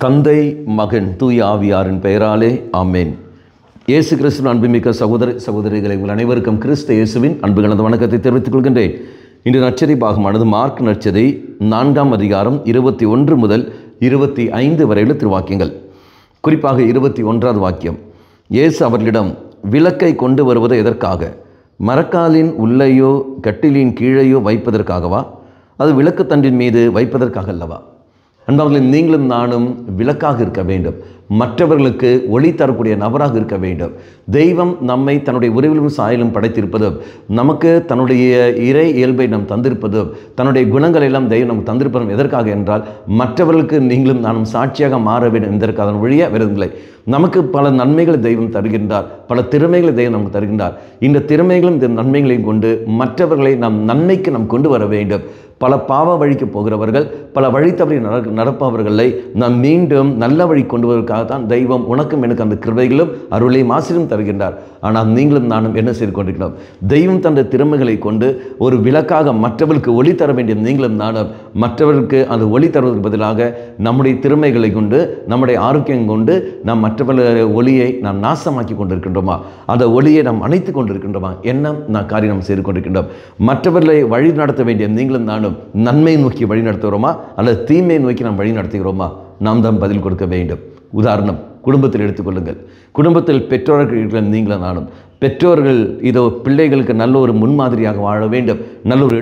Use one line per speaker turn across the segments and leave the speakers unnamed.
தந்தை, மகன், தூய ஆவியாரின் பெயராலே ஆமேன். இயேசு கிறிஸ்துவின் அன்புமிக்க சகோதர சகோதரிகளை உங்கள் அனைவருக்கும் கிறிஸ்து இயேசுவின் அன்பு கலந்த வணக்கத்தை தெரிவித்துக் கொள்கின்றேன். இன்று நற்செய்தி பாகமானது மார்க் நற்செய்தி 4ஆம் அதிகாரம் 21 முதல் 25 வரையுள்ள திருவாக்கியங்கள். குறிப்பாக 21வது வாக்கியம். இயேசு அவர்களிடம், விளக்கை கொண்டு வருவது எதற்காக? மரக்காலின் உள்ளேயோ கட்டிலின் கீழேயோ வைப்பதற்காகவா? அது விளக்குத்தண்டின் மீது வைப்பதற்காக அல்லவா? அன்பார்களே, நீங்களும் நானும் விளக்காக இருக்க வேண்டும். மற்றவர்களுக்கு ஒளி தரக்கூடிய நபராக இருக்க வேண்டும். தெய்வம் நம்மை தன்னுடைய உருவிலும் சாயலும் படைத்திருப்பதும், நமக்கு தன்னுடைய இறை இயல்பை நாம் தந்திருப்பதும், தன்னுடைய குணங்கள் எல்லாம் தெய்வம் நமக்கு தந்திருப்பதும் எதற்காக என்றால், மற்றவர்களுக்கு நீங்களும் நானும் சாட்சியாக மாற வேண்டும் என்பதற்காக வழியாக விருதுகளை. நமக்கு பல நன்மைகளை தெய்வம் தருகின்றார், பல திறமைகளை தெய்வம் நமக்கு தருகின்றார். இந்த திறமைகளும் இந்த நன்மைகளையும் கொண்டு மற்றவர்களை நாம் நன்மைக்கு நாம் கொண்டு வர வேண்டும். பல பாவ வழிக்கு போகிறவர்கள், பல வழி தவறி நடப்பவர்களை நாம் மீண்டும் நல்ல வழி கொண்டு வருவதற்காகத்தான் தெய்வம் உனக்கும் எனக்கு அந்த கிருபைகளும் அருளையும் ஆசீர்வாதம் தருகின்றார். ஆனால் நீங்களும் நானும் என்ன செய்து கொண்டிருக்கிறோம்? தெய்வம் தந்த திறமைகளை கொண்டு ஒரு விளக்காக மற்றவர்களுக்கு ஒளி தர வேண்டிய நீங்களும் நானும் மற்றவர்களுக்கு அந்த ஒளி தருவதற்கு பதிலாக நம்முடைய திறமைகளை கொண்டு, நம்முடைய ஆரோக்கியம் கொண்டு நாம் மற்றவர்களுடைய ஒளியை நாம் நாசமாக்கி கொண்டிருக்கின்றோமா? அந்த ஒளியை நாம் அணைத்து கொண்டிருக்கின்றோமா? என்ன காரியம் நாம் செய்து கொண்டிருக்கின்றோம்? மற்றவர்களை வழி நடத்த வேண்டிய நீங்களும் நானும் நன்மை நோக்கி வழி நடத்துகிறோமா அல்லது தீமையை நோக்கி நாம் வழி நடத்துகிறோமா? நாம் தான் பதில் கொடுக்க வேண்டும். உதாரணம், குடும்பத்தில் எடுத்துக்கொள்ளுங்கள். குடும்பத்தில் பெற்றோர்கள் இருக்கிற நீங்களும் நானும். பெற்றோர்கள் இதோ பிள்ளைகளுக்கு நல்ல ஒரு முன்மாதிரியாக வாழ வேண்டும், நல்ல ஒரு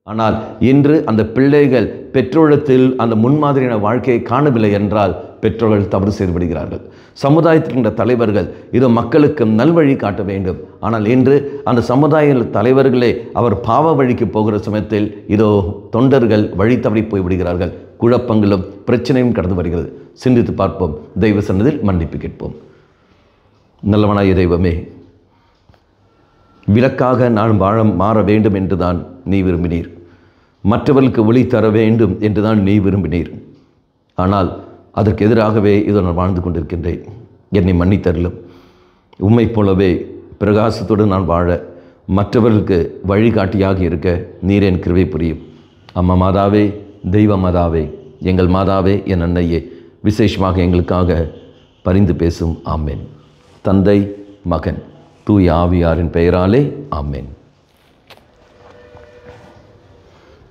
ஆனால் இன்று அந்த பிள்ளைகள் பெற்றோரத்தில் அந்த முன்மாதிரியான வாழ்க்கையை காணவில்லை என்றால் பெற்றோர்கள் தவறு செய்து விடுகிறார்கள். சமுதாயத்தில் இருக்கின்ற தலைவர்கள் இதோ மக்களுக்கு நல்வழி காட்ட வேண்டும். ஆனால் இன்று அந்த சமுதாய தலைவர்களே அவர் பாவ வழிக்கு போகிற சமயத்தில் இதோ தொண்டர்கள் வழி தவறி போய்விடுகிறார்கள். குழப்பங்களும் பிரச்சனையும் கடந்து வருகிறது. சிந்தித்து பார்ப்போம். தெய்வ சன்னதியில் மன்னிப்பு கேட்போம். நல்லவனாய தெய்வமே, விளக்காக நான் மாற வேண்டும் என்றுதான் நீ விரும்பினீர். மற்றவர்களுக்கு ஒளி தர வேண்டும் என்றுதான் நீ விரும்பினீர். ஆனால் அதற்கு எதிராகவே இதோ நான் வாழ்ந்து கொண்டிருக்கின்றேன். என்னை மன்னித்தருளும். உம்மை போலவே பிரகாசத்துடன் நான் வாழ, மற்றவர்களுக்கு வழிகாட்டியாக இருக்க நீர் என் கிருபை புரியும். அம்மா மாதாவே, தெய்வ மாதாவே, எங்கள் மாதாவே, என் அன்னையே, விசேஷமாக எங்களுக்காக பரிந்து பேசும். ஆமேன். தந்தை, மகன், தூய ஆவியாரின் பெயராலே ஆமேன்.